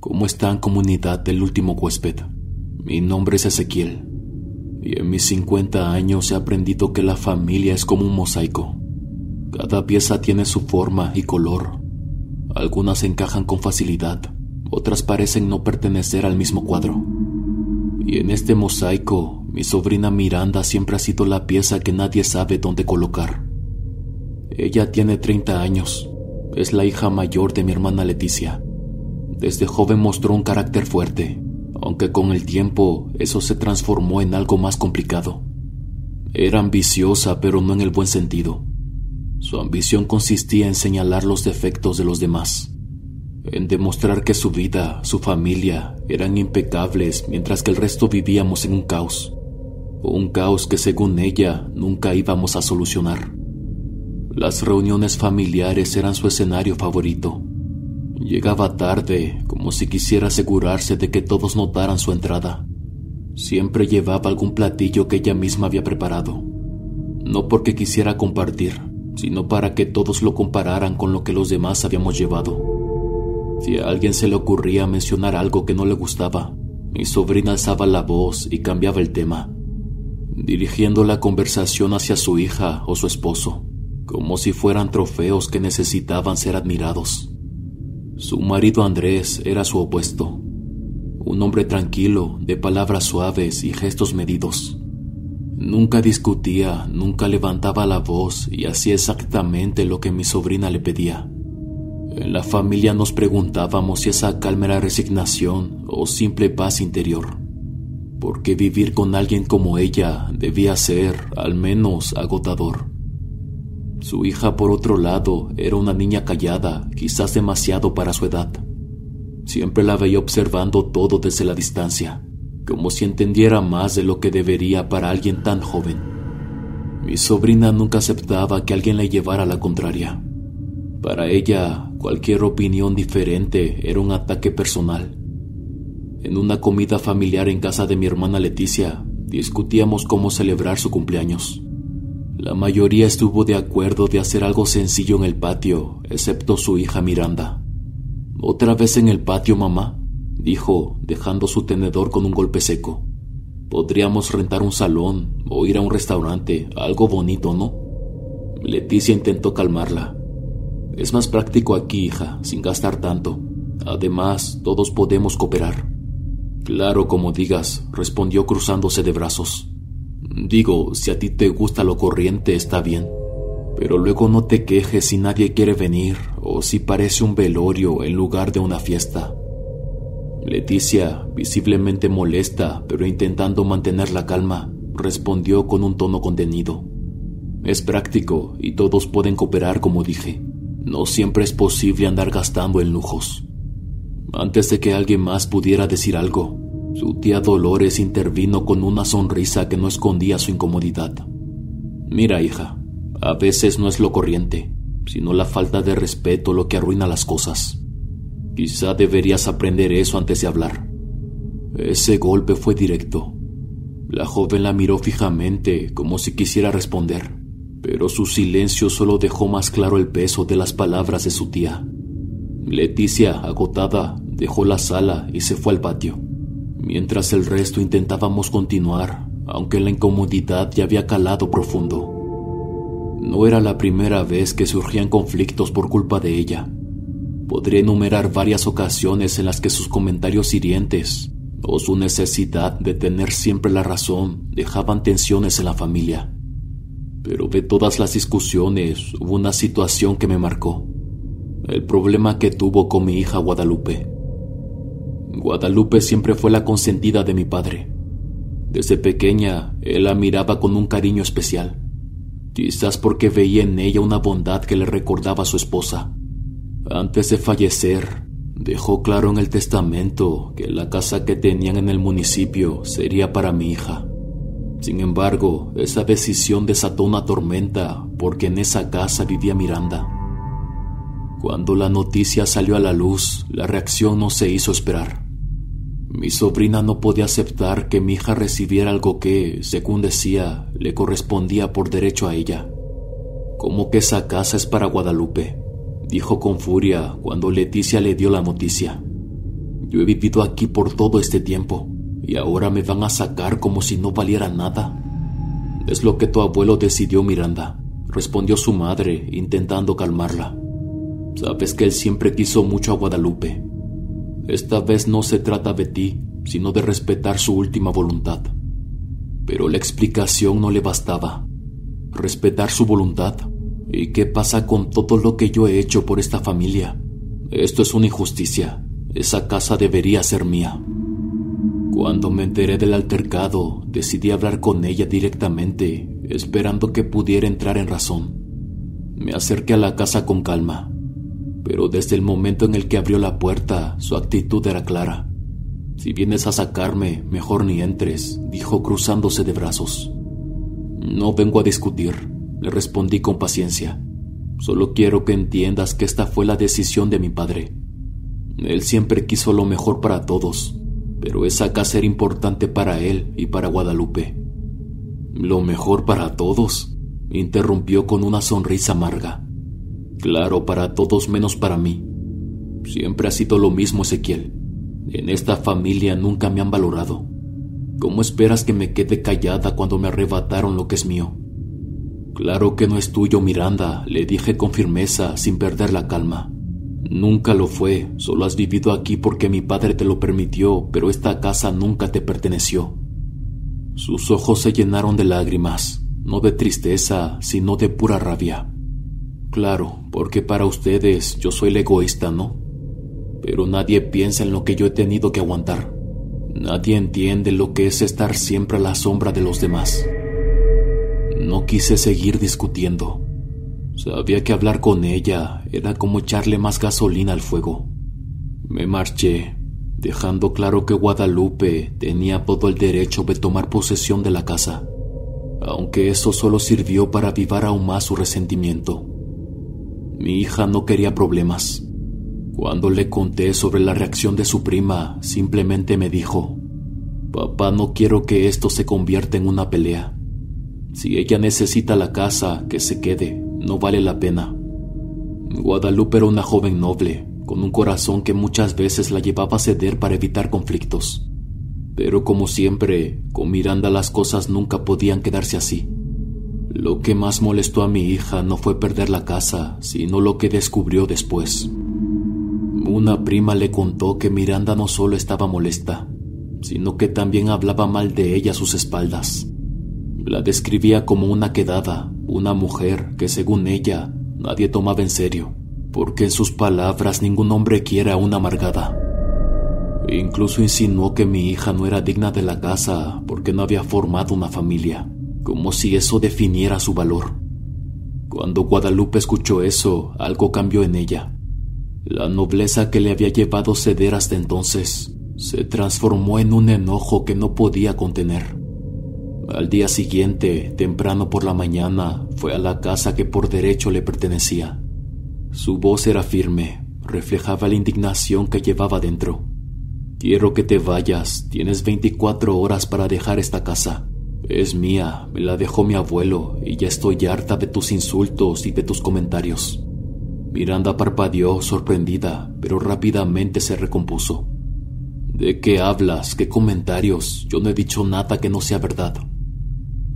¿Cómo están, comunidad del último huésped? Mi nombre es Ezequiel, y en mis 50 años he aprendido que la familia es como un mosaico. Cada pieza tiene su forma y color. Algunas encajan con facilidad, otras parecen no pertenecer al mismo cuadro. Y en este mosaico, mi sobrina Miranda siempre ha sido la pieza que nadie sabe dónde colocar. Ella tiene 30 años, es la hija mayor de mi hermana Leticia. Desde joven mostró un carácter fuerte, aunque con el tiempo eso se transformó en algo más complicado. Era ambiciosa, pero no en el buen sentido. Su ambición consistía en señalar los defectos de los demás, en demostrar que su vida, su familia, eran impecables, mientras que el resto vivíamos en un caos que según ella nunca íbamos a solucionar. Las reuniones familiares eran su escenario favorito. Llegaba tarde, como si quisiera asegurarse de que todos notaran su entrada. Siempre llevaba algún platillo que ella misma había preparado, no porque quisiera compartir, sino para que todos lo compararan con lo que los demás habíamos llevado. Si a alguien se le ocurría mencionar algo que no le gustaba, mi sobrina alzaba la voz y cambiaba el tema, dirigiendo la conversación hacia su hija o su esposo, como si fueran trofeos que necesitaban ser admirados. Su marido Andrés era su opuesto, un hombre tranquilo, de palabras suaves y gestos medidos. Nunca discutía, nunca levantaba la voz y hacía exactamente lo que mi sobrina le pedía. En la familia nos preguntábamos si esa calma era resignación o simple paz interior, porque vivir con alguien como ella debía ser, al menos, agotador. Su hija, por otro lado, era una niña callada, quizás demasiado para su edad. Siempre la veía observando todo desde la distancia, como si entendiera más de lo que debería para alguien tan joven. Mi sobrina nunca aceptaba que alguien le llevara la contraria. Para ella, cualquier opinión diferente era un ataque personal. En una comida familiar en casa de mi hermana Leticia, discutíamos cómo celebrar su cumpleaños. La mayoría estuvo de acuerdo de hacer algo sencillo en el patio, excepto su hija Miranda. «¿Otra vez en el patio, mamá?», dijo, dejando su tenedor con un golpe seco. «Podríamos rentar un salón o ir a un restaurante, algo bonito, ¿no?». Leticia intentó calmarla. «Es más práctico aquí, hija, sin gastar tanto. Además, todos podemos cooperar». «Claro, como digas», respondió cruzándose de brazos. «Digo, si a ti te gusta lo corriente está bien, pero luego no te quejes si nadie quiere venir o si parece un velorio en lugar de una fiesta». Leticia, visiblemente molesta pero intentando mantener la calma, respondió con un tono contenido. «Es práctico y todos pueden cooperar, como dije. No siempre es posible andar gastando en lujos». Antes de que alguien más pudiera decir algo, su tía Dolores intervino con una sonrisa que no escondía su incomodidad. «Mira, hija, a veces no es lo corriente, sino la falta de respeto lo que arruina las cosas. Quizá deberías aprender eso antes de hablar». Ese golpe fue directo. La joven la miró fijamente, como si quisiera responder, pero su silencio solo dejó más claro el peso de las palabras de su tía. Leticia, agotada, dejó la sala y se fue al patio, mientras el resto intentábamos continuar, aunque la incomodidad ya había calado profundo. No era la primera vez que surgían conflictos por culpa de ella. Podría enumerar varias ocasiones en las que sus comentarios hirientes o su necesidad de tener siempre la razón dejaban tensiones en la familia. Pero de todas las discusiones hubo una situación que me marcó: el problema que tuvo con mi hija Guadalupe. Guadalupe siempre fue la consentida de mi padre. Desde pequeña, él la miraba con un cariño especial, quizás porque veía en ella una bondad que le recordaba a su esposa. Antes de fallecer, dejó claro en el testamento que la casa que tenían en el municipio sería para mi hija. Sin embargo, esa decisión desató una tormenta porque en esa casa vivía Miranda. Cuando la noticia salió a la luz, la reacción no se hizo esperar. Mi sobrina no podía aceptar que mi hija recibiera algo que, según decía, le correspondía por derecho a ella. «¿Cómo que esa casa es para Guadalupe?», dijo con furia cuando Leticia le dio la noticia. Yo he vivido aquí por todo este tiempo y ahora me van a sacar como si no valiera nada. Es lo que tu abuelo decidió, Miranda, respondió su madre, intentando calmarla. Sabes que él siempre quiso mucho a Guadalupe. Esta vez no se trata de ti, sino de respetar su última voluntad. Pero la explicación no le bastaba. ¿Respetar su voluntad? ¿Y qué pasa con todo lo que yo he hecho por esta familia? Esto es una injusticia. Esa casa debería ser mía. Cuando me enteré del altercado, decidí hablar con ella directamente, esperando que pudiera entrar en razón. Me acerqué a la casa con calma, pero desde el momento en el que abrió la puerta, su actitud era clara. Si vienes a sacarme, mejor ni entres, dijo cruzándose de brazos. No vengo a discutir, le respondí con paciencia. Solo quiero que entiendas que esta fue la decisión de mi padre. Él siempre quiso lo mejor para todos, pero esa casa era importante para él y para Guadalupe. ¿Lo mejor para todos?, interrumpió con una sonrisa amarga. Claro, para todos menos para mí. Siempre ha sido lo mismo, Ezequiel. En esta familia nunca me han valorado. ¿Cómo esperas que me quede callada cuando me arrebataron lo que es mío? Claro que no es tuyo, Miranda, le dije con firmeza, sin perder la calma. Nunca lo fue, solo has vivido aquí porque mi padre te lo permitió, pero esta casa nunca te perteneció. Sus ojos se llenaron de lágrimas, no de tristeza, sino de pura rabia. Claro, porque para ustedes yo soy el egoísta, ¿no? Pero nadie piensa en lo que yo he tenido que aguantar. Nadie entiende lo que es estar siempre a la sombra de los demás. No quise seguir discutiendo. Sabía que hablar con ella era como echarle más gasolina al fuego. Me marché, dejando claro que Guadalupe tenía todo el derecho de tomar posesión de la casa, aunque eso solo sirvió para avivar aún más su resentimiento. Mi hija no quería problemas. Cuando le conté sobre la reacción de su prima, simplemente me dijo: «Papá, no quiero que esto se convierta en una pelea. Si ella necesita la casa, que se quede, no vale la pena». Guadalupe era una joven noble, con un corazón que muchas veces la llevaba a ceder para evitar conflictos. Pero como siempre, con Miranda las cosas nunca podían quedarse así. Lo que más molestó a mi hija no fue perder la casa, sino lo que descubrió después. Una prima le contó que Miranda no solo estaba molesta, sino que también hablaba mal de ella a sus espaldas. La describía como una quedada, una mujer que según ella nadie tomaba en serio, porque en sus palabras ningún hombre quiere a una amargada. Incluso insinuó que mi hija no era digna de la casa porque no había formado una familia, como si eso definiera su valor. Cuando Guadalupe escuchó eso, algo cambió en ella. La nobleza que le había llevado a ceder hasta entonces se transformó en un enojo que no podía contener. Al día siguiente, temprano por la mañana, fue a la casa que por derecho le pertenecía. Su voz era firme, reflejaba la indignación que llevaba dentro. «Quiero que te vayas, tienes 24 horas para dejar esta casa. Es mía, me la dejó mi abuelo y ya estoy harta de tus insultos y de tus comentarios». Miranda parpadeó, sorprendida, pero rápidamente se recompuso. «¿De qué hablas? ¿Qué comentarios? Yo no he dicho nada que no sea verdad».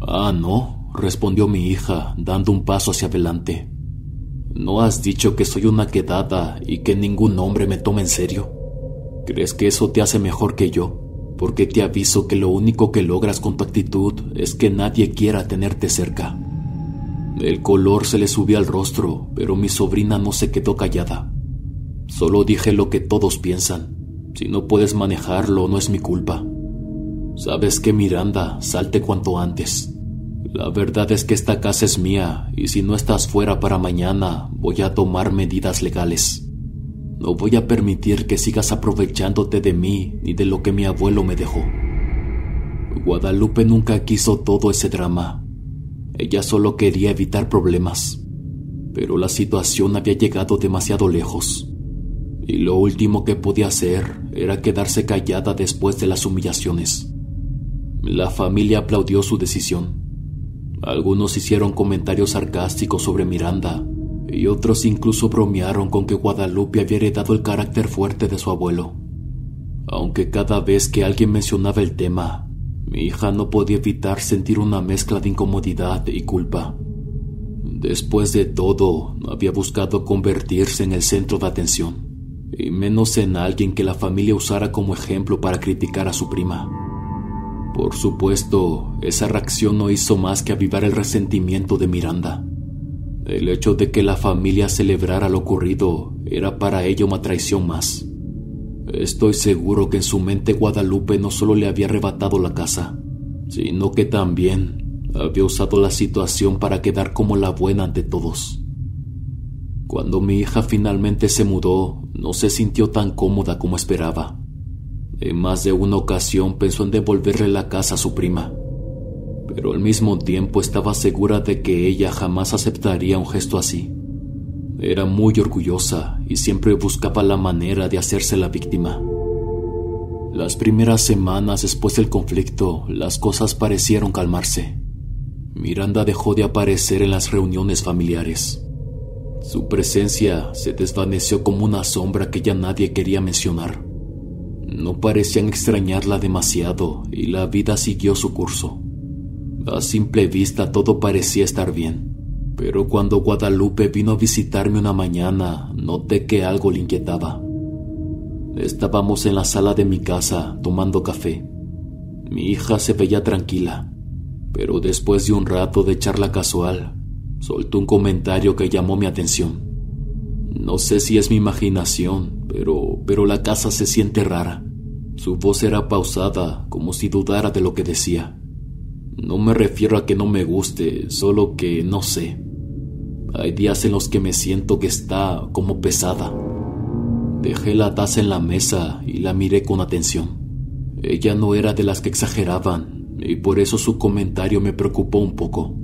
«Ah, ¿no?», respondió mi hija, dando un paso hacia adelante. «¿No has dicho que soy una quedada y que ningún hombre me toma en serio? ¿Crees que eso te hace mejor que yo? Porque te aviso que lo único que logras con tu actitud es que nadie quiera tenerte cerca». El color se le subía al rostro, pero mi sobrina no se quedó callada. «Solo dije lo que todos piensan. Si no puedes manejarlo, no es mi culpa. ¿Sabes qué, Miranda? Salte cuanto antes. La verdad es que esta casa es mía, y si no estás fuera para mañana, voy a tomar medidas legales. No voy a permitir que sigas aprovechándote de mí ni de lo que mi abuelo me dejó». Guadalupe nunca quiso todo ese drama. Ella solo quería evitar problemas, pero la situación había llegado demasiado lejos, y lo último que podía hacer era quedarse callada después de las humillaciones. La familia aplaudió su decisión. Algunos hicieron comentarios sarcásticos sobre Miranda, y otros incluso bromearon con que Guadalupe había heredado el carácter fuerte de su abuelo. aunque cada vez que alguien mencionaba el tema, mi hija no podía evitar sentir una mezcla de incomodidad y culpa. Después de todo, no había buscado convertirse en el centro de atención, y menos en alguien que la familia usara como ejemplo para criticar a su prima. Por supuesto, esa reacción no hizo más que avivar el resentimiento de Miranda. El hecho de que la familia celebrara lo ocurrido era para ella una traición más. Estoy seguro que en su mente Guadalupe no solo le había arrebatado la casa, sino que también había usado la situación para quedar como la buena ante todos. Cuando mi hija finalmente se mudó, no se sintió tan cómoda como esperaba. En más de una ocasión pensó en devolverle la casa a su prima, pero al mismo tiempo estaba segura de que ella jamás aceptaría un gesto así. Era muy orgullosa y siempre buscaba la manera de hacerse la víctima. Las primeras semanas después del conflicto, las cosas parecieron calmarse. Miranda dejó de aparecer en las reuniones familiares. Su presencia se desvaneció como una sombra que ya nadie quería mencionar. No parecían extrañarla demasiado y la vida siguió su curso. A simple vista todo parecía estar bien, pero cuando Guadalupe vino a visitarme una mañana, noté que algo le inquietaba. Estábamos en la sala de mi casa tomando café. Mi hija se veía tranquila, pero después de un rato de charla casual, soltó un comentario que llamó mi atención. No sé si es mi imaginación, pero la casa se siente rara. Su voz era pausada, como si dudara de lo que decía. No me refiero a que no me guste, solo que no sé. Hay días en los que me siento que está como pesada. Dejé la taza en la mesa y la miré con atención. Ella no era de las que exageraban, y por eso su comentario me preocupó un poco.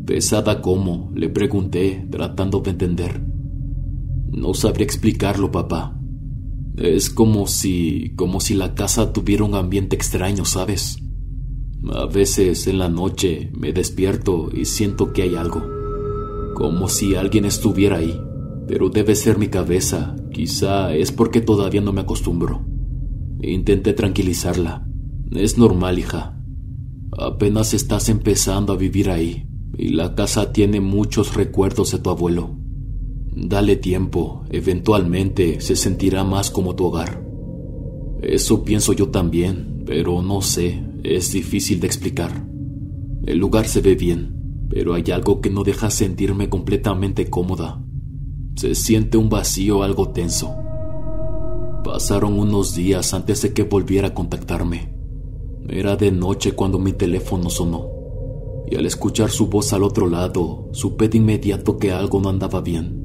¿Pesada cómo?, le pregunté, tratando de entender. No sabría explicarlo, papá. Es como si la casa tuviera un ambiente extraño, ¿sabes? A veces en la noche me despierto y siento que hay algo, como si alguien estuviera ahí, pero debe ser mi cabeza, quizá es porque todavía no me acostumbro. Intenté tranquilizarla. Es normal, hija. Apenas estás empezando a vivir ahí, y la casa tiene muchos recuerdos de tu abuelo. Dale tiempo, eventualmente se sentirá más como tu hogar. Eso pienso yo también, pero no sé, es difícil de explicar. El lugar se ve bien, pero hay algo que no deja sentirme completamente cómoda. Se siente un vacío algo tenso. Pasaron unos días antes de que volviera a contactarme. Era de noche cuando mi teléfono sonó, y al escuchar su voz al otro lado, supe de inmediato que algo no andaba bien.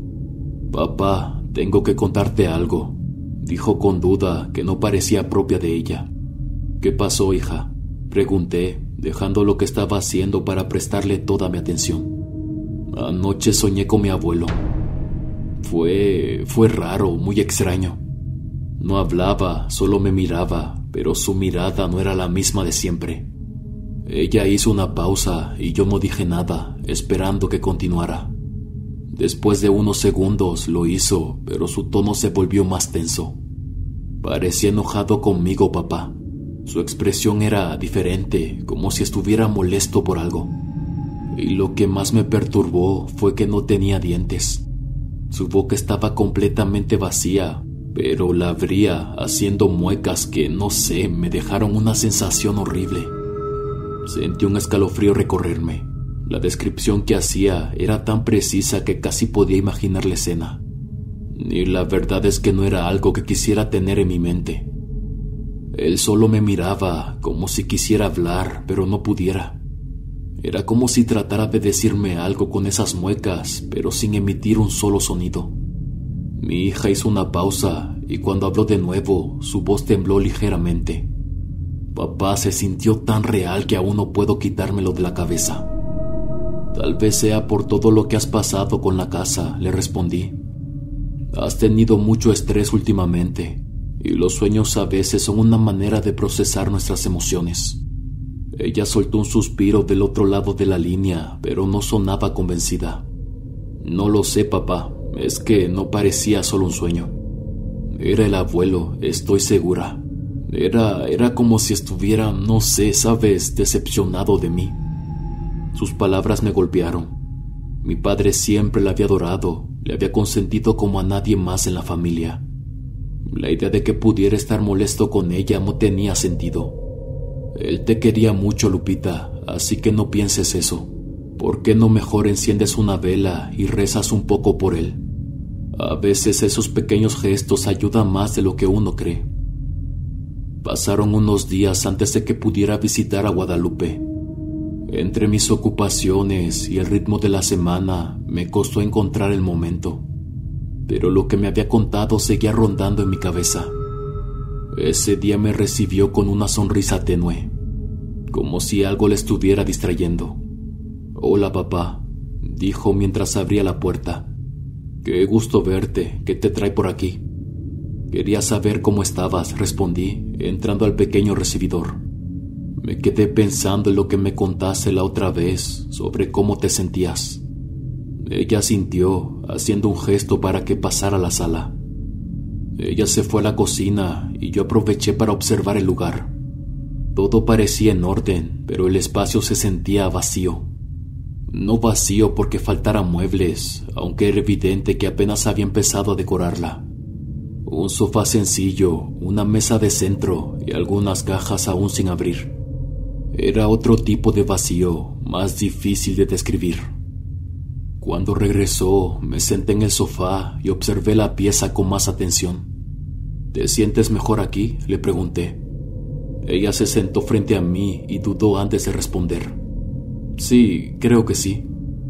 «Papá, tengo que contarte algo», dijo con duda que no parecía propia de ella. «¿Qué pasó, hija?», pregunté, dejando lo que estaba haciendo para prestarle toda mi atención. «Anoche soñé con mi abuelo. Fue raro, muy extraño. No hablaba, solo me miraba, pero su mirada no era la misma de siempre». Ella hizo una pausa y yo no dije nada, esperando que continuara. Después de unos segundos lo hizo, pero su tono se volvió más tenso. Parecía enojado conmigo, papá. Su expresión era diferente, como si estuviera molesto por algo. Y lo que más me perturbó fue que no tenía dientes. Su boca estaba completamente vacía, pero la abría haciendo muecas que, no sé, me dejaron una sensación horrible. Sentí un escalofrío recorrerme. La descripción que hacía era tan precisa que casi podía imaginar la escena. Y la verdad es que no era algo que quisiera tener en mi mente. Él solo me miraba, como si quisiera hablar, pero no pudiera. Era como si tratara de decirme algo con esas muecas, pero sin emitir un solo sonido. Mi hija hizo una pausa, y cuando habló de nuevo, su voz tembló ligeramente. Papá, se sintió tan real que aún no puedo quitármelo de la cabeza. Tal vez sea por todo lo que has pasado con la casa, le respondí. Has tenido mucho estrés últimamente, y los sueños a veces son una manera de procesar nuestras emociones. Ella soltó un suspiro del otro lado de la línea, pero no sonaba convencida. No lo sé, papá, es que no parecía solo un sueño. Era el abuelo, estoy segura. Era como si estuviera, no sé, sabes, decepcionado de mí. Sus palabras me golpearon. Mi padre siempre la había adorado, le había consentido como a nadie más en la familia. La idea de que pudiera estar molesto con ella no tenía sentido. Él te quería mucho, Lupita, así que no pienses eso. ¿Por qué no mejor enciendes una vela y rezas un poco por él? A veces esos pequeños gestos ayudan más de lo que uno cree. Pasaron unos días antes de que pudiera visitar a Guadalupe. Entre mis ocupaciones y el ritmo de la semana me costó encontrar el momento, pero lo que me había contado seguía rondando en mi cabeza. Ese día me recibió con una sonrisa tenue, como si algo le estuviera distrayendo. «Hola, papá», dijo mientras abría la puerta. «Qué gusto verte, ¿qué te trae por aquí?» «Quería saber cómo estabas», respondí, entrando al pequeño recibidor. Me quedé pensando en lo que me contaste la otra vez sobre cómo te sentías. Ella sintió, haciendo un gesto para que pasara a la sala. Ella se fue a la cocina y yo aproveché para observar el lugar. Todo parecía en orden, pero el espacio se sentía vacío. No vacío porque faltaran muebles, aunque era evidente que apenas había empezado a decorarla. Un sofá sencillo, una mesa de centro y algunas cajas aún sin abrir. Era otro tipo de vacío, más difícil de describir. Cuando regresó, me senté en el sofá y observé la pieza con más atención. «¿Te sientes mejor aquí?», le pregunté. Ella se sentó frente a mí y dudó antes de responder. «Sí, creo que sí,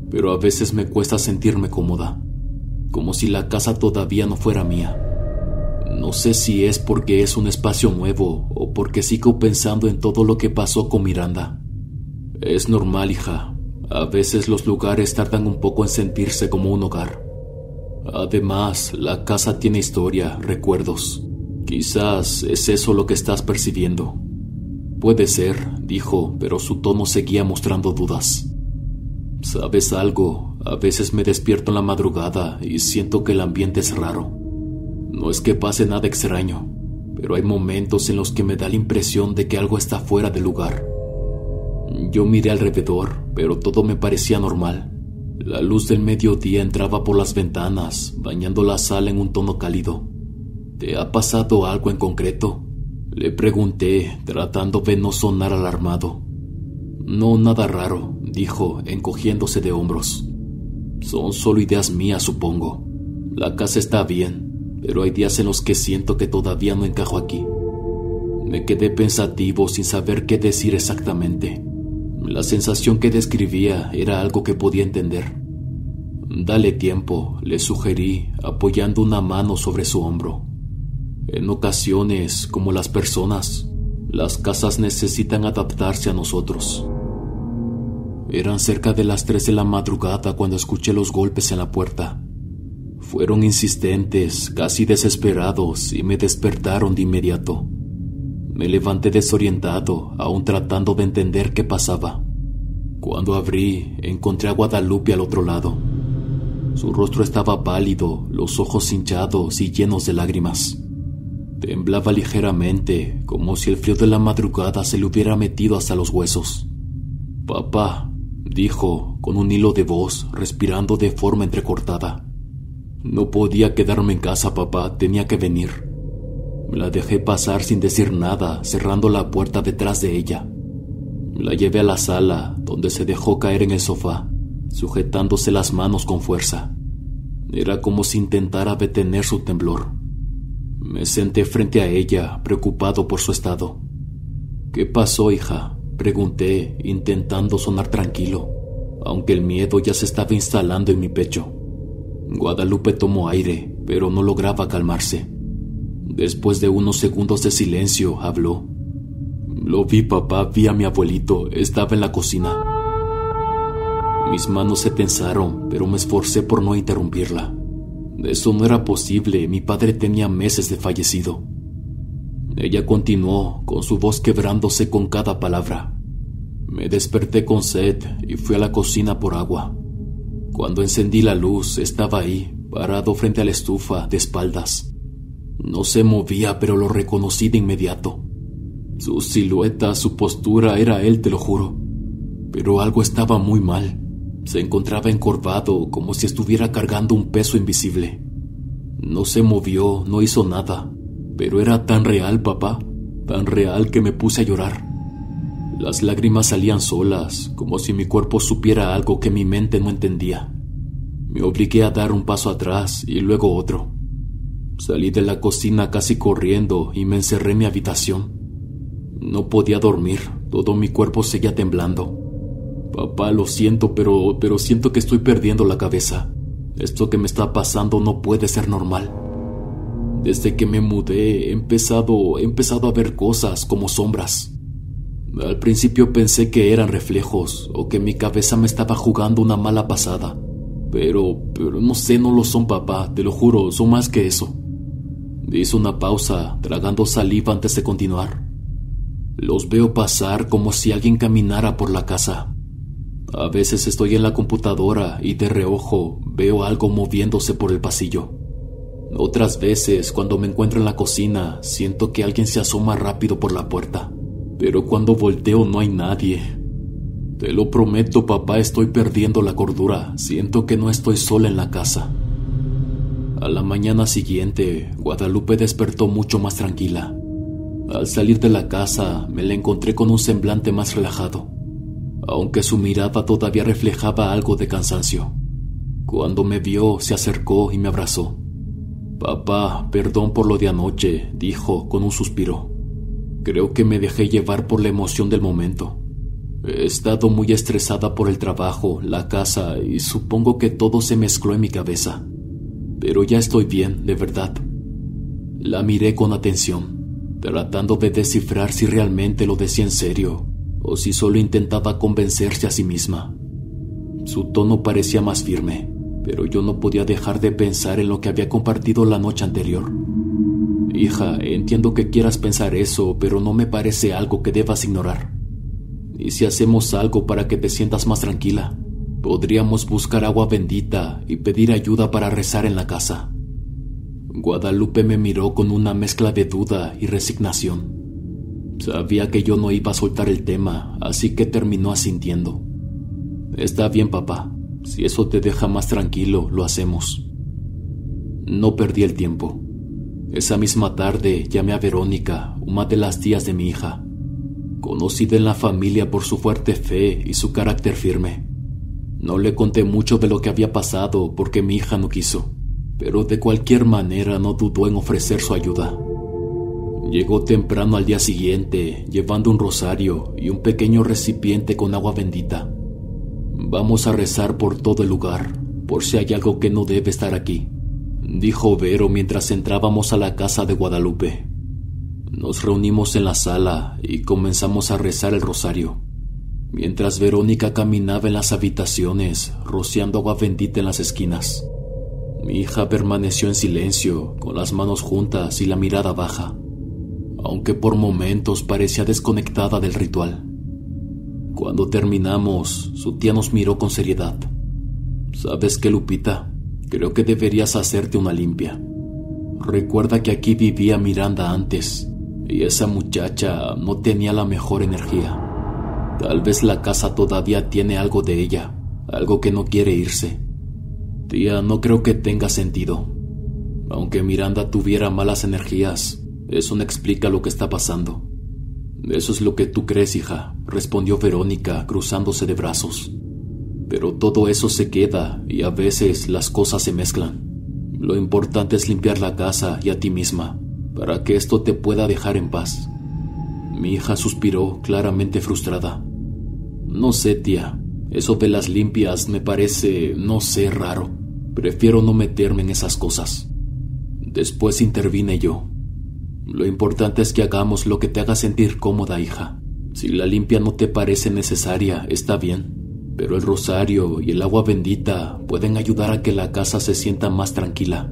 pero a veces me cuesta sentirme cómoda, como si la casa todavía no fuera mía. No sé si es porque es un espacio nuevo o porque sigo pensando en todo lo que pasó con Miranda. Es normal, hija. A veces los lugares tardan un poco en sentirse como un hogar. Además, la casa tiene historia, recuerdos. Quizás es eso lo que estás percibiendo». «Puede ser», dijo, pero su tono seguía mostrando dudas. «¿Sabes algo? A veces me despierto en la madrugada y siento que el ambiente es raro. No es que pase nada extraño, pero hay momentos en los que me da la impresión de que algo está fuera de lugar». Yo miré alrededor, pero todo me parecía normal. La luz del mediodía entraba por las ventanas, bañando la sala en un tono cálido. «¿Te ha pasado algo en concreto?», le pregunté, tratando de no sonar alarmado. «No, nada raro», dijo, encogiéndose de hombros. «Son solo ideas mías, supongo. La casa está bien, pero hay días en los que siento que todavía no encajo aquí». Me quedé pensativo sin saber qué decir exactamente. La sensación que describía era algo que podía entender. «Dale tiempo», le sugerí, apoyando una mano sobre su hombro. En ocasiones, como las personas, las casas necesitan adaptarse a nosotros. Eran cerca de las 3 de la madrugada cuando escuché los golpes en la puerta. Fueron insistentes, casi desesperados, y me despertaron de inmediato. Me levanté desorientado, aún tratando de entender qué pasaba. Cuando abrí, encontré a Guadalupe al otro lado. Su rostro estaba pálido, los ojos hinchados y llenos de lágrimas. Temblaba ligeramente, como si el frío de la madrugada se le hubiera metido hasta los huesos. «Papá», dijo, con un hilo de voz, respirando de forma entrecortada. «No podía quedarme en casa, papá, tenía que venir». La dejé pasar sin decir nada, cerrando la puerta detrás de ella. La llevé a la sala, donde se dejó caer en el sofá, sujetándose las manos con fuerza. Era como si intentara detener su temblor. Me senté frente a ella, preocupado por su estado. «¿Qué pasó, hija?», pregunté, intentando sonar tranquilo, aunque el miedo ya se estaba instalando en mi pecho. Guadalupe tomó aire, pero no lograba calmarse. Después de unos segundos de silencio, habló. «Lo vi, papá, vi a mi abuelito, estaba en la cocina». Mis manos se tensaron, pero me esforcé por no interrumpirla. Eso no era posible, mi padre tenía meses de fallecido. Ella continuó, con su voz quebrándose con cada palabra. Me desperté con sed y fui a la cocina por agua. Cuando encendí la luz, estaba ahí, parado frente a la estufa, de espaldas. No se movía, pero lo reconocí de inmediato. Su silueta, su postura, era él, te lo juro. Pero algo estaba muy mal. Se encontraba encorvado, como si estuviera cargando un peso invisible. No se movió, no hizo nada, pero era tan real, papá, tan real que me puse a llorar. Las lágrimas salían solas, como si mi cuerpo supiera algo que mi mente no entendía. Me obligué a dar un paso atrás y luego otro. Salí de la cocina casi corriendo y me encerré en mi habitación. No podía dormir, todo mi cuerpo seguía temblando. Papá, lo siento, pero siento que estoy perdiendo la cabeza. Esto que me está pasando no puede ser normal. Desde que me mudé he empezado a ver cosas como sombras. Al principio pensé que eran reflejos o que mi cabeza me estaba jugando una mala pasada. Pero no sé, no lo son, papá, te lo juro, son más que eso. Hice una pausa, tragando saliva antes de continuar. Los veo pasar como si alguien caminara por la casa. A veces estoy en la computadora y de reojo veo algo moviéndose por el pasillo. Otras veces, cuando me encuentro en la cocina, siento que alguien se asoma rápido por la puerta. Pero cuando volteo no hay nadie. Te lo prometo, papá, estoy perdiendo la cordura. Siento que no estoy sola en la casa. A la mañana siguiente, Guadalupe despertó mucho más tranquila. Al salir de la casa, me la encontré con un semblante más relajado, aunque su mirada todavía reflejaba algo de cansancio. Cuando me vio, se acercó y me abrazó. «Papá, perdón por lo de anoche», dijo con un suspiro. «Creo que me dejé llevar por la emoción del momento. He estado muy estresada por el trabajo, la casa y supongo que todo se mezcló en mi cabeza. Pero ya estoy bien, de verdad». La miré con atención, tratando de descifrar si realmente lo decía en serio o si solo intentaba convencerse a sí misma. Su tono parecía más firme, pero yo no podía dejar de pensar en lo que había compartido la noche anterior. «Hija, entiendo que quieras pensar eso, pero no me parece algo que debas ignorar. ¿Y si hacemos algo para que te sientas más tranquila? Podríamos buscar agua bendita y pedir ayuda para rezar en la casa». Guadalupe me miró con una mezcla de duda y resignación. Sabía que yo no iba a soltar el tema, así que terminó asintiendo. «Está bien, papá. Si eso te deja más tranquilo, lo hacemos». No perdí el tiempo. Esa misma tarde llamé a Verónica, una de las tías de mi hija, conocida en la familia por su fuerte fe y su carácter firme. No le conté mucho de lo que había pasado porque mi hija no quiso, pero de cualquier manera no dudó en ofrecer su ayuda. Llegó temprano al día siguiente, llevando un rosario y un pequeño recipiente con agua bendita. «Vamos a rezar por todo el lugar, por si hay algo que no debe estar aquí», dijo Vero mientras entrábamos a la casa de Guadalupe. Nos reunimos en la sala y comenzamos a rezar el rosario, mientras Verónica caminaba en las habitaciones, rociando agua bendita en las esquinas. Mi hija permaneció en silencio, con las manos juntas y la mirada baja, aunque por momentos parecía desconectada del ritual. Cuando terminamos, su tía nos miró con seriedad. «¿Sabes qué, Lupita? Creo que deberías hacerte una limpia. Recuerda que aquí vivía Miranda antes, y esa muchacha no tenía la mejor energía. Tal vez la casa todavía tiene algo de ella, algo que no quiere irse. Tía, no creo que tenga sentido. Aunque Miranda tuviera malas energías, eso no explica lo que está pasando». «Eso es lo que tú crees, hija», respondió Verónica, cruzándose de brazos. «Pero todo eso se queda y a veces las cosas se mezclan. Lo importante es limpiar la casa y a ti misma, para que esto te pueda dejar en paz». Mi hija suspiró, claramente frustrada. «No sé, tía, eso de las limpias me parece, no sé, raro. Prefiero no meterme en esas cosas». Después intervine yo. «Lo importante es que hagamos lo que te haga sentir cómoda, hija. Si la limpia no te parece necesaria, está bien, pero el rosario y el agua bendita pueden ayudar a que la casa se sienta más tranquila».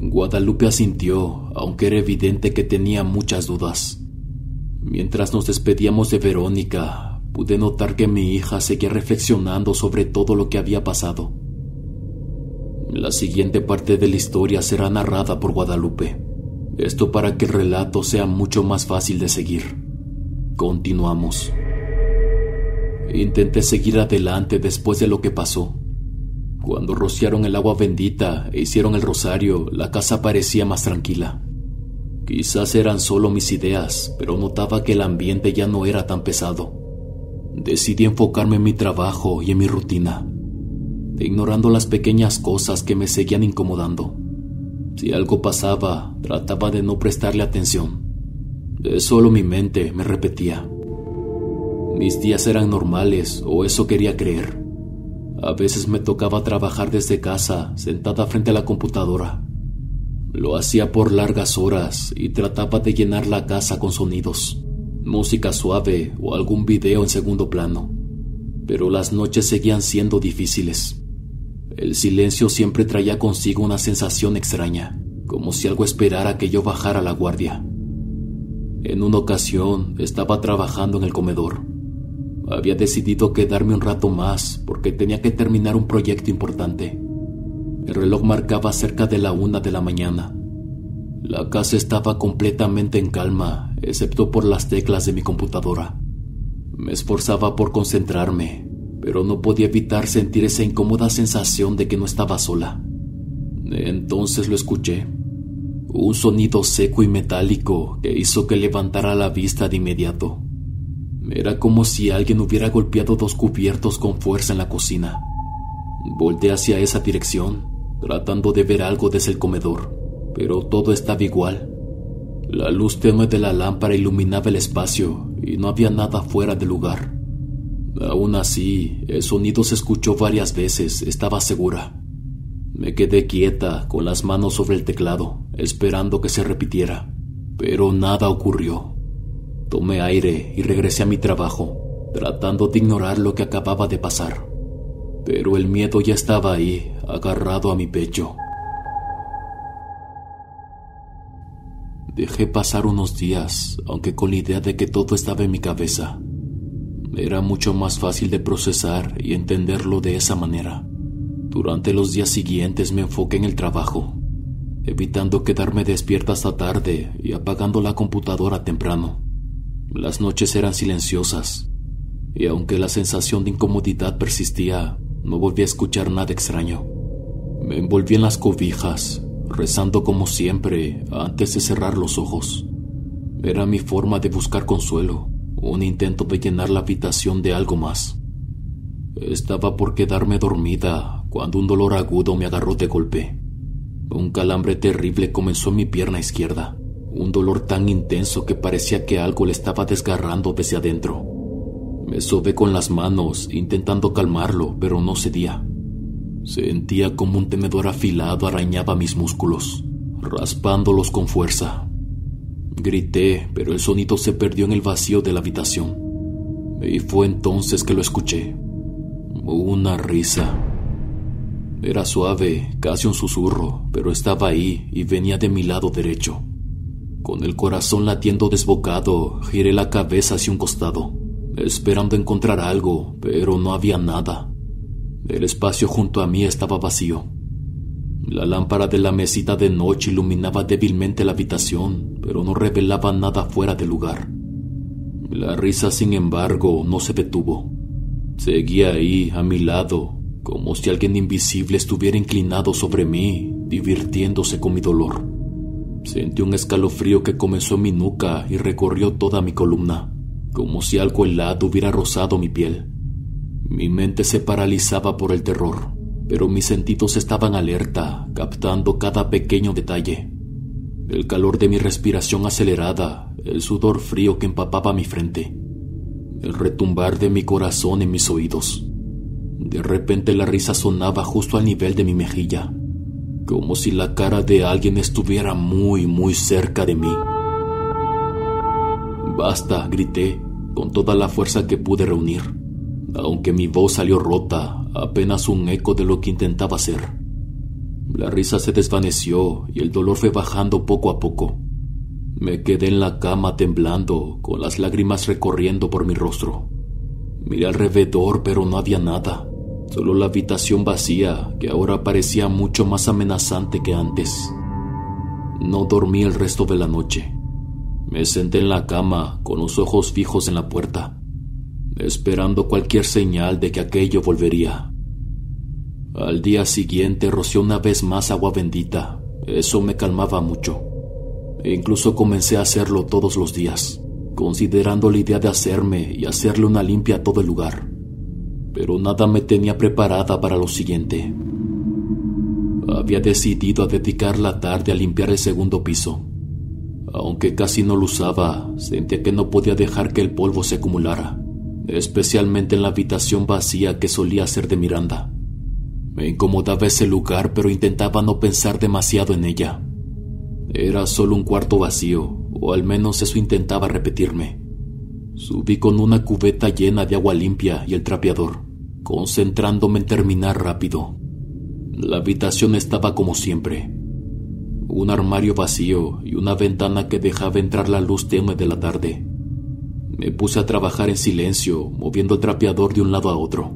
Guadalupe asintió, aunque era evidente que tenía muchas dudas. Mientras nos despedíamos de Verónica, pude notar que mi hija seguía reflexionando sobre todo lo que había pasado. La siguiente parte de la historia será narrada por Guadalupe. Esto para que el relato sea mucho más fácil de seguir. Continuamos. Intenté seguir adelante después de lo que pasó. Cuando rociaron el agua bendita e hicieron el rosario, la casa parecía más tranquila. Quizás eran solo mis ideas, pero notaba que el ambiente ya no era tan pesado. Decidí enfocarme en mi trabajo y en mi rutina, ignorando las pequeñas cosas que me seguían incomodando. Si algo pasaba, trataba de no prestarle atención. Solo mi mente me repetía. Mis días eran normales, o eso quería creer. A veces me tocaba trabajar desde casa, sentada frente a la computadora. Lo hacía por largas horas y trataba de llenar la casa con sonidos, música suave o algún video en segundo plano. Pero las noches seguían siendo difíciles. El silencio siempre traía consigo una sensación extraña, como si algo esperara que yo bajara la guardia. En una ocasión estaba trabajando en el comedor. Había decidido quedarme un rato más porque tenía que terminar un proyecto importante. El reloj marcaba cerca de la 1 de la mañana. La casa estaba completamente en calma, excepto por las teclas de mi computadora. Me esforzaba por concentrarme, pero no podía evitar sentir esa incómoda sensación de que no estaba sola. Entonces lo escuché. Un sonido seco y metálico que hizo que levantara la vista de inmediato. Era como si alguien hubiera golpeado 2 cubiertos con fuerza en la cocina. Volteé hacia esa dirección, tratando de ver algo desde el comedor, pero todo estaba igual. La luz tenue de la lámpara iluminaba el espacio y no había nada fuera de lugar. Aún así, el sonido se escuchó varias veces, estaba segura. Me quedé quieta, con las manos sobre el teclado, esperando que se repitiera, pero nada ocurrió. Tomé aire y regresé a mi trabajo, tratando de ignorar lo que acababa de pasar. Pero el miedo ya estaba ahí, agarrado a mi pecho. Dejé pasar unos días, aunque con la idea de que todo estaba en mi cabeza. Era mucho más fácil de procesar y entenderlo de esa manera. Durante los días siguientes me enfoqué en el trabajo, evitando quedarme despierta hasta tarde y apagando la computadora temprano. Las noches eran silenciosas, y aunque la sensación de incomodidad persistía, no volví a escuchar nada extraño. Me envolví en las cobijas, rezando como siempre antes de cerrar los ojos. Era mi forma de buscar consuelo, un intento de llenar la habitación de algo más. Estaba por quedarme dormida cuando un dolor agudo me agarró de golpe. Un calambre terrible comenzó en mi pierna izquierda, un dolor tan intenso que parecía que algo le estaba desgarrando desde adentro. Me sobé con las manos, intentando calmarlo, pero no cedía. Sentía como un tenedor afilado arañaba mis músculos, raspándolos con fuerza. Grité, pero el sonido se perdió en el vacío de la habitación. Y fue entonces que lo escuché. Una risa. Era suave, casi un susurro, pero estaba ahí y venía de mi lado derecho. Con el corazón latiendo desbocado, giré la cabeza hacia un costado, esperando encontrar algo, pero no había nada. El espacio junto a mí estaba vacío. La lámpara de la mesita de noche iluminaba débilmente la habitación, pero no revelaba nada fuera de lugar. La risa, sin embargo, no se detuvo. Seguía ahí, a mi lado, como si alguien invisible estuviera inclinado sobre mí, divirtiéndose con mi dolor. Sentí un escalofrío que comenzó en mi nuca y recorrió toda mi columna, como si algo helado hubiera rozado mi piel. Mi mente se paralizaba por el terror, pero mis sentidos estaban alerta, captando cada pequeño detalle. El calor de mi respiración acelerada, el sudor frío que empapaba mi frente, el retumbar de mi corazón en mis oídos. De repente la risa sonaba justo al nivel de mi mejilla, como si la cara de alguien estuviera muy, muy cerca de mí. «Basta», grité, con toda la fuerza que pude reunir. Aunque mi voz salió rota, apenas un eco de lo que intentaba hacer. La risa se desvaneció y el dolor fue bajando poco a poco. Me quedé en la cama temblando, con las lágrimas recorriendo por mi rostro. Miré alrededor, pero no había nada. Solo la habitación vacía, que ahora parecía mucho más amenazante que antes. No dormí el resto de la noche. Me senté en la cama con los ojos fijos en la puerta, esperando cualquier señal de que aquello volvería. Al día siguiente rocié una vez más agua bendita. Eso me calmaba mucho. E incluso comencé a hacerlo todos los días, considerando la idea de hacerme y hacerle una limpia a todo el lugar. Pero nada me tenía preparada para lo siguiente. Había decidido a dedicar la tarde a limpiar el segundo piso. Aunque casi no lo usaba, sentía que no podía dejar que el polvo se acumulara, especialmente en la habitación vacía que solía ser de Miranda. Me incomodaba ese lugar, pero intentaba no pensar demasiado en ella. Era solo un cuarto vacío, o al menos eso intentaba repetirme. Subí con una cubeta llena de agua limpia y el trapeador, concentrándome en terminar rápido. La habitación estaba como siempre. Un armario vacío y una ventana que dejaba entrar la luz tenue de la tarde. Me puse a trabajar en silencio, moviendo el trapeador de un lado a otro.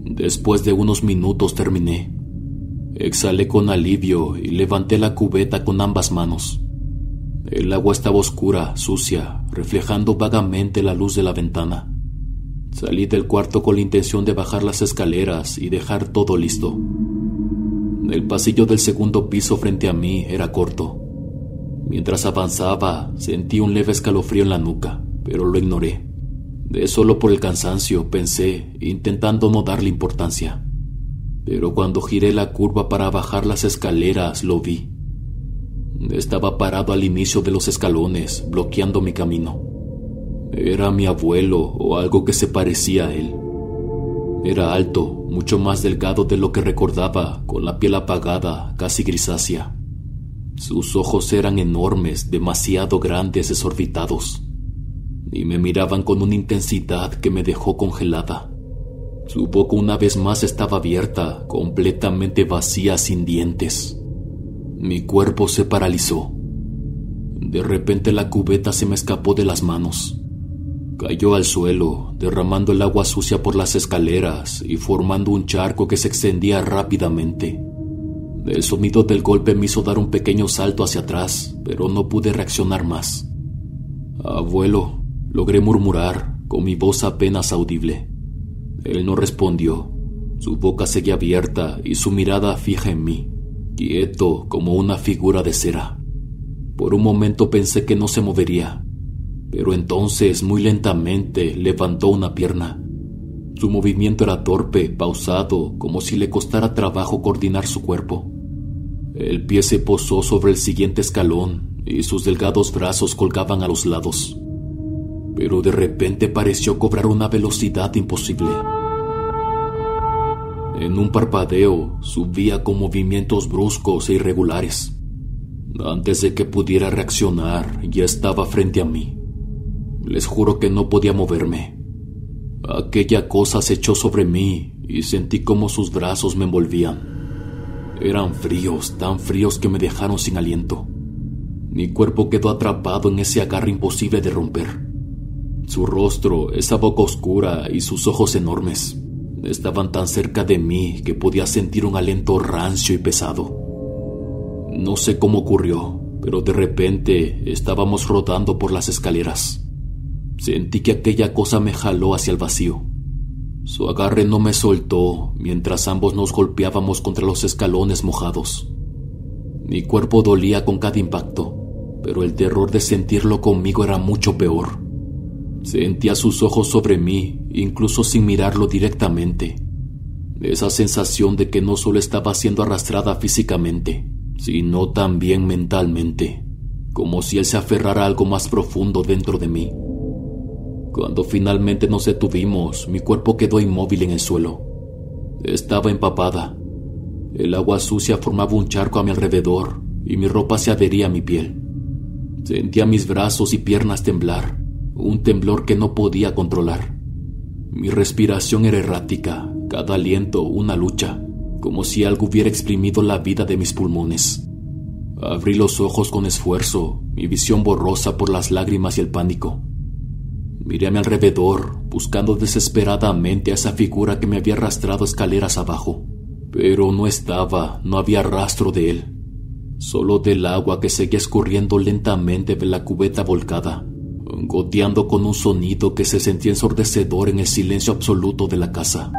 Después de unos minutos terminé. Exhalé con alivio y levanté la cubeta con ambas manos. El agua estaba oscura, sucia, reflejando vagamente la luz de la ventana. Salí del cuarto con la intención de bajar las escaleras y dejar todo listo. El pasillo del segundo piso frente a mí era corto. Mientras avanzaba, sentí un leve escalofrío en la nuca, pero lo ignoré. Solo por el cansancio, pensé, intentando no darle importancia. Pero cuando giré la curva para bajar las escaleras, lo vi. Estaba parado al inicio de los escalones, bloqueando mi camino. Era mi abuelo o algo que se parecía a él. Era alto, mucho más delgado de lo que recordaba, con la piel apagada, casi grisácea. Sus ojos eran enormes, demasiado grandes, desorbitados, y me miraban con una intensidad que me dejó congelada. Su boca una vez más estaba abierta, completamente vacía, sin dientes. Mi cuerpo se paralizó. De repente la cubeta se me escapó de las manos. Cayó al suelo, derramando el agua sucia por las escaleras y formando un charco que se extendía rápidamente. El sonido del golpe me hizo dar un pequeño salto hacia atrás, pero no pude reaccionar más. «Abuelo», logré murmurar, con mi voz apenas audible. Él no respondió. Su boca seguía abierta y su mirada fija en mí, quieto como una figura de cera. Por un momento pensé que no se movería, pero entonces, muy lentamente, levantó una pierna. Su movimiento era torpe, pausado, como si le costara trabajo coordinar su cuerpo. El pie se posó sobre el siguiente escalón y sus delgados brazos colgaban a los lados. Pero de repente pareció cobrar una velocidad imposible. En un parpadeo, subía con movimientos bruscos e irregulares. Antes de que pudiera reaccionar, ya estaba frente a mí. Les juro que no podía moverme. Aquella cosa se echó sobre mí y sentí como sus brazos me envolvían. Eran fríos, tan fríos que me dejaron sin aliento. Mi cuerpo quedó atrapado en ese agarre imposible de romper. Su rostro, esa boca oscura y sus ojos enormes estaban tan cerca de mí que podía sentir un aliento rancio y pesado. No sé cómo ocurrió, pero de repente estábamos rodando por las escaleras. Sentí que aquella cosa me jaló hacia el vacío. Su agarre no me soltó mientras ambos nos golpeábamos contra los escalones mojados. Mi cuerpo dolía con cada impacto, pero el terror de sentirlo conmigo era mucho peor. Sentía sus ojos sobre mí, incluso sin mirarlo directamente. Esa sensación de que no solo estaba siendo arrastrada físicamente, sino también mentalmente, como si él se aferrara a algo más profundo dentro de mí. Cuando finalmente nos detuvimos, mi cuerpo quedó inmóvil en el suelo. Estaba empapada. El agua sucia formaba un charco a mi alrededor y mi ropa se adhería a mi piel. Sentía mis brazos y piernas temblar, un temblor que no podía controlar. Mi respiración era errática, cada aliento una lucha, como si algo hubiera exprimido la vida de mis pulmones. Abrí los ojos con esfuerzo, mi visión borrosa por las lágrimas y el pánico. Miré a mi alrededor, buscando desesperadamente a esa figura que me había arrastrado escaleras abajo, pero no había rastro de él. solo del agua que seguía escurriendo lentamente de la cubeta volcada, goteando con un sonido que se sentía ensordecedor en el silencio absoluto de la casa.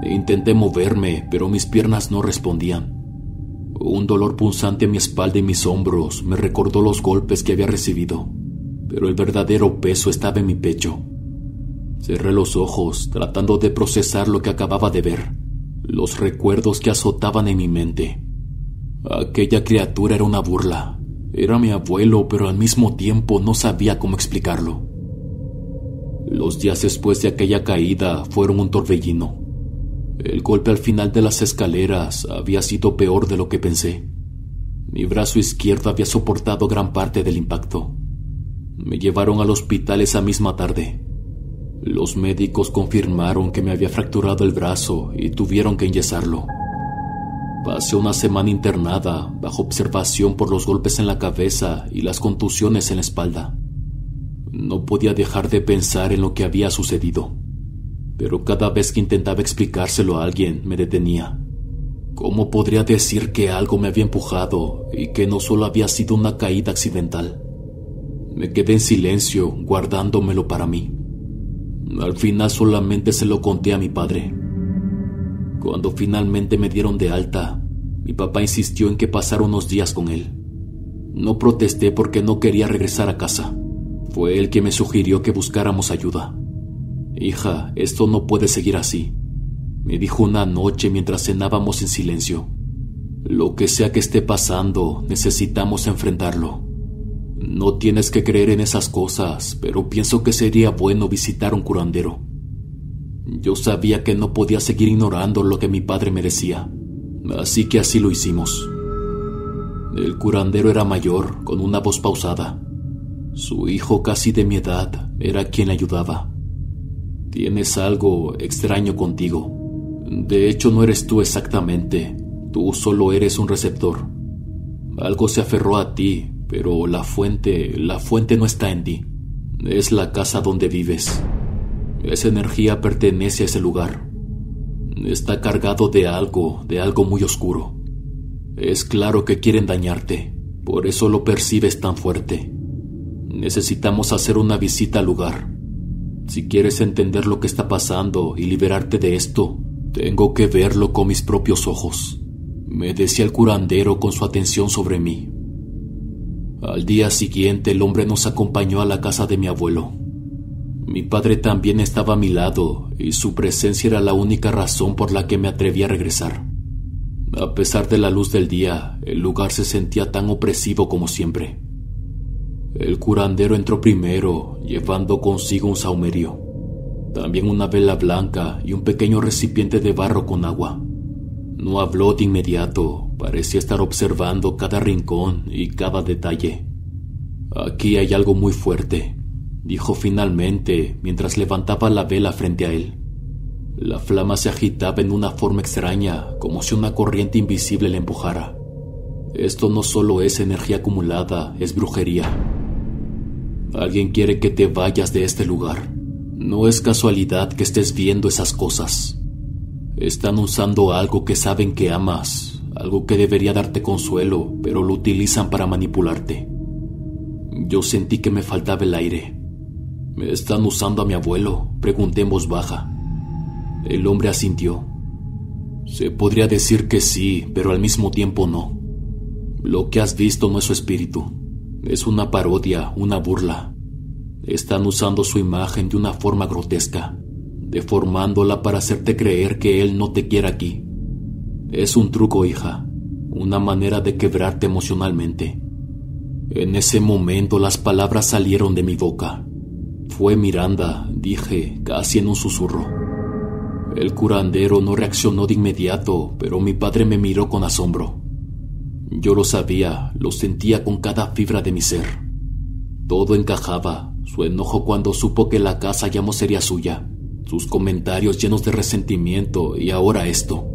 Intenté moverme, pero mis piernas no respondían. Un dolor punzante en mi espalda y mis hombros me recordó los golpes que había recibido, pero el verdadero peso estaba en mi pecho. Cerré los ojos, tratando de procesar lo que acababa de ver, los recuerdos que azotaban en mi mente. Aquella criatura era una burla. Era mi abuelo, pero al mismo tiempo no sabía cómo explicarlo. Los días después de aquella caída fueron un torbellino. El golpe al final de las escaleras había sido peor de lo que pensé. Mi brazo izquierdo había soportado gran parte del impacto. Me llevaron al hospital esa misma tarde. Los médicos confirmaron que me había fracturado el brazo y tuvieron que enyesarlo. Pasé una semana internada, bajo observación por los golpes en la cabeza y las contusiones en la espalda. No podía dejar de pensar en lo que había sucedido, pero cada vez que intentaba explicárselo a alguien me detenía. ¿Cómo podría decir que algo me había empujado y que no solo había sido una caída accidental? Me quedé en silencio, guardándomelo para mí. Al final solamente se lo conté a mi padre. Cuando finalmente me dieron de alta, mi papá insistió en que pasara unos días con él. No protesté porque no quería regresar a casa. Fue él quien me sugirió que buscáramos ayuda. «Hija, esto no puede seguir así», me dijo una noche mientras cenábamos en silencio. «Lo que sea que esté pasando, necesitamos enfrentarlo. No tienes que creer en esas cosas, pero pienso que sería bueno visitar un curandero». Yo sabía que no podía seguir ignorando lo que mi padre me decía, así que así lo hicimos. El curandero era mayor, con una voz pausada. Su hijo, casi de mi edad, era quien le ayudaba. «Tienes algo extraño contigo. De hecho, no eres tú exactamente. Tú solo eres un receptor. Algo se aferró a ti, pero la fuente no está en ti. Es la casa donde vives. Esa energía pertenece a ese lugar. Está cargado de algo muy oscuro. Es claro que quieren dañarte, por eso lo percibes tan fuerte. Necesitamos hacer una visita al lugar. Si quieres entender lo que está pasando y liberarte de esto, tengo que verlo con mis propios ojos», me decía el curandero con su atención sobre mí. Al día siguiente el hombre nos acompañó a la casa de mi abuelo. Mi padre también estaba a mi lado y su presencia era la única razón por la que me atreví a regresar. A pesar de la luz del día, el lugar se sentía tan opresivo como siempre. El curandero entró primero, llevando consigo un sahumerio, también una vela blanca y un pequeño recipiente de barro con agua. No habló de inmediato, parecía estar observando cada rincón y cada detalle. «Aquí hay algo muy fuerte», dijo finalmente mientras levantaba la vela frente a él. La flama se agitaba en una forma extraña, como si una corriente invisible le empujara. «Esto no solo es energía acumulada, es brujería. Alguien quiere que te vayas de este lugar. No es casualidad que estés viendo esas cosas. Están usando algo que saben que amas, algo que debería darte consuelo, pero lo utilizan para manipularte». Yo sentí que me faltaba el aire. «¿Me están usando a mi abuelo?», pregunté en voz baja. El hombre asintió. «Se podría decir que sí, pero al mismo tiempo no. Lo que has visto no es su espíritu. Es una parodia, una burla. Están usando su imagen de una forma grotesca, deformándola para hacerte creer que él no te quiere aquí. Es un truco, hija, una manera de quebrarte emocionalmente». En ese momento las palabras salieron de mi boca. «Fue Miranda», dije, casi en un susurro. El curandero no reaccionó de inmediato, pero mi padre me miró con asombro. Yo lo sabía, lo sentía con cada fibra de mi ser. Todo encajaba, su enojo cuando supo que la casa ya no sería suya, sus comentarios llenos de resentimiento y ahora esto.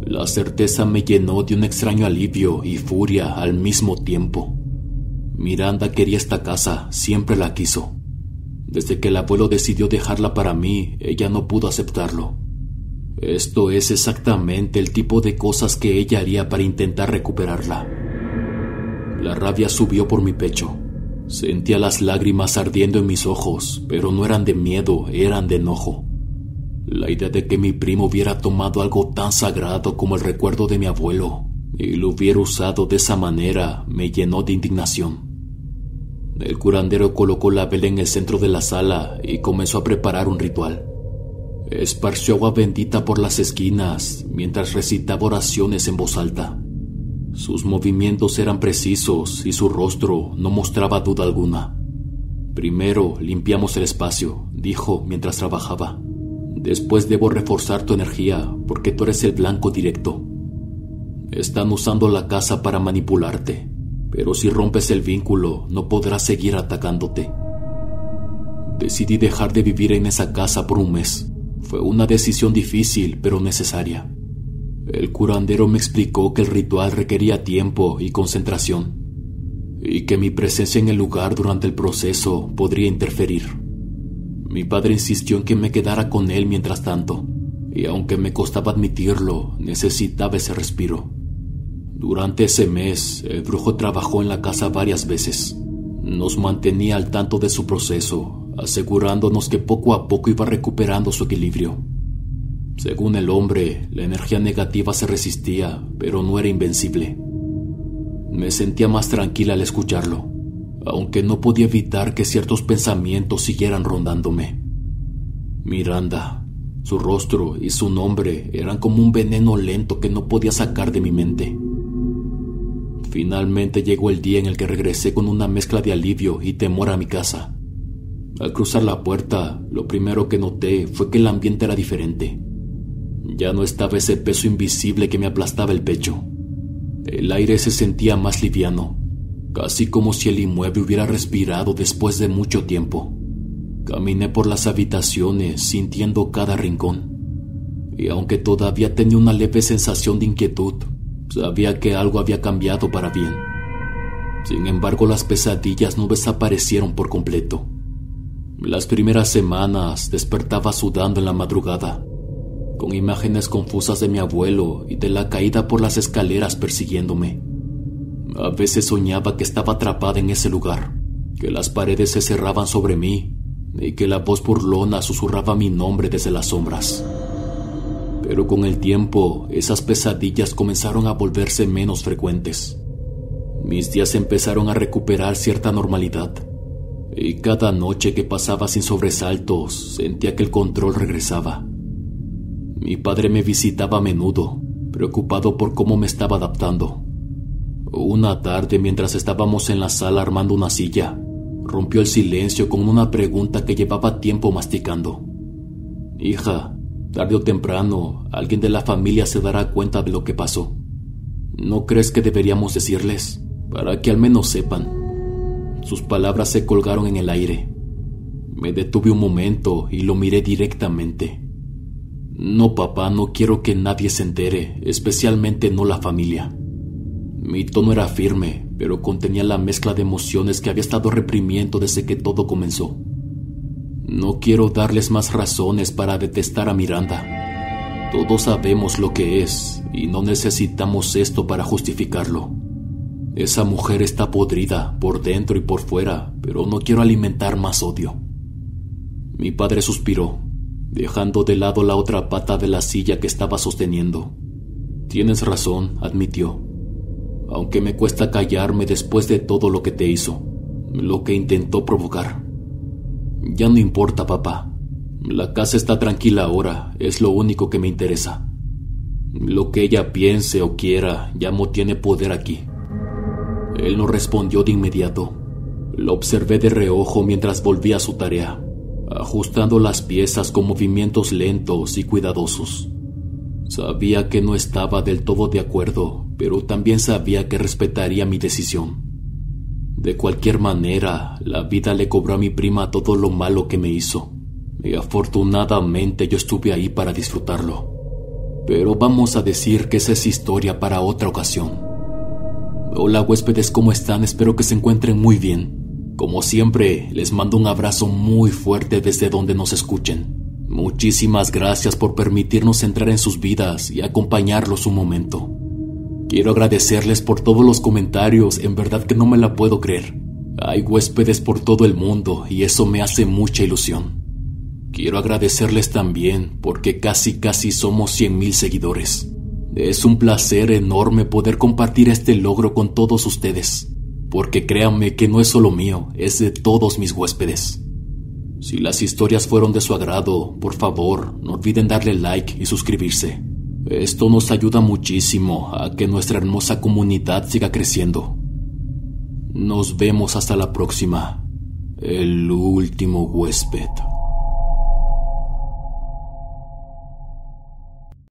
La certeza me llenó de un extraño alivio y furia al mismo tiempo. Miranda quería esta casa, siempre la quiso. Desde que el abuelo decidió dejarla para mí, ella no pudo aceptarlo. Esto es exactamente el tipo de cosas que ella haría para intentar recuperarla. La rabia subió por mi pecho. Sentía las lágrimas ardiendo en mis ojos, pero no eran de miedo, eran de enojo. La idea de que mi primo hubiera tomado algo tan sagrado como el recuerdo de mi abuelo y lo hubiera usado de esa manera me llenó de indignación. El curandero colocó la vela en el centro de la sala y comenzó a preparar un ritual. Esparció agua bendita por las esquinas mientras recitaba oraciones en voz alta. Sus movimientos eran precisos y su rostro no mostraba duda alguna. Primero limpiamos el espacio, dijo mientras trabajaba. Después debo reforzar tu energía porque tú eres el blanco directo. Están usando la casa para manipularte, pero si rompes el vínculo no podrás seguir atacándote. Decidí dejar de vivir en esa casa por un mes. Fue una decisión difícil pero necesaria. El curandero me explicó que el ritual requería tiempo y concentración, y que mi presencia en el lugar durante el proceso podría interferir. Mi padre insistió en que me quedara con él mientras tanto, y aunque me costaba admitirlo, necesitaba ese respiro. Durante ese mes, el brujo trabajó en la casa varias veces. Nos mantenía al tanto de su proceso, asegurándonos que poco a poco iba recuperando su equilibrio. Según el hombre, la energía negativa se resistía, pero no era invencible. Me sentía más tranquila al escucharlo, aunque no podía evitar que ciertos pensamientos siguieran rondándome. Miranda, su rostro y su nombre eran como un veneno lento que no podía sacar de mi mente. Finalmente llegó el día en el que regresé con una mezcla de alivio y temor a mi casa. Al cruzar la puerta, lo primero que noté fue que el ambiente era diferente. Ya no estaba ese peso invisible que me aplastaba el pecho. El aire se sentía más liviano, casi como si el inmueble hubiera respirado después de mucho tiempo. Caminé por las habitaciones sintiendo cada rincón, y aunque todavía tenía una leve sensación de inquietud, sabía que algo había cambiado para bien. Sin embargo, las pesadillas no desaparecieron por completo. Las primeras semanas despertaba sudando en la madrugada, con imágenes confusas de mi abuelo y de la caída por las escaleras persiguiéndome. A veces soñaba que estaba atrapada en ese lugar, que las paredes se cerraban sobre mí y que la voz burlona susurraba mi nombre desde las sombras. Pero con el tiempo, esas pesadillas comenzaron a volverse menos frecuentes. Mis días empezaron a recuperar cierta normalidad, y cada noche que pasaba sin sobresaltos, sentía que el control regresaba. Mi padre me visitaba a menudo, preocupado por cómo me estaba adaptando. Una tarde, mientras estábamos en la sala armando una silla, rompió el silencio con una pregunta que llevaba tiempo masticando. Hija, tarde o temprano, alguien de la familia se dará cuenta de lo que pasó. ¿No crees que deberíamos decirles, para que al menos sepan? Sus palabras se colgaron en el aire. Me detuve un momento y lo miré directamente. No, papá, no quiero que nadie se entere, especialmente no la familia. Mi tono era firme, pero contenía la mezcla de emociones que había estado reprimiendo desde que todo comenzó. No quiero darles más razones para detestar a Miranda. Todos sabemos lo que es, y no necesitamos esto para justificarlo. Esa mujer está podrida, por dentro y por fuera, pero no quiero alimentar más odio. Mi padre suspiró, dejando de lado la otra pata de la silla que estaba sosteniendo. Tienes razón, admitió. Aunque me cuesta callarme después de todo lo que te hizo, lo que intentó provocar. Ya no importa, papá. La casa está tranquila ahora, es lo único que me interesa. Lo que ella piense o quiera ya no tiene poder aquí. Él no respondió de inmediato. Lo observé de reojo mientras volvía a su tarea, ajustando las piezas con movimientos lentos y cuidadosos. Sabía que no estaba del todo de acuerdo, pero también sabía que respetaría mi decisión. De cualquier manera, la vida le cobró a mi prima todo lo malo que me hizo, y afortunadamente yo estuve ahí para disfrutarlo. Pero vamos a decir que esa es historia para otra ocasión. Hola huéspedes, ¿cómo están? Espero que se encuentren muy bien. Como siempre, les mando un abrazo muy fuerte desde donde nos escuchen. Muchísimas gracias por permitirnos entrar en sus vidas y acompañarlos un momento. Quiero agradecerles por todos los comentarios, en verdad que no me la puedo creer. Hay huéspedes por todo el mundo y eso me hace mucha ilusión. Quiero agradecerles también porque casi somos 100,000 seguidores. Es un placer enorme poder compartir este logro con todos ustedes, porque créanme que no es solo mío, es de todos mis huéspedes. Si las historias fueron de su agrado, por favor, no olviden darle like y suscribirse. Esto nos ayuda muchísimo a que nuestra hermosa comunidad siga creciendo. Nos vemos hasta la próxima. El último huésped.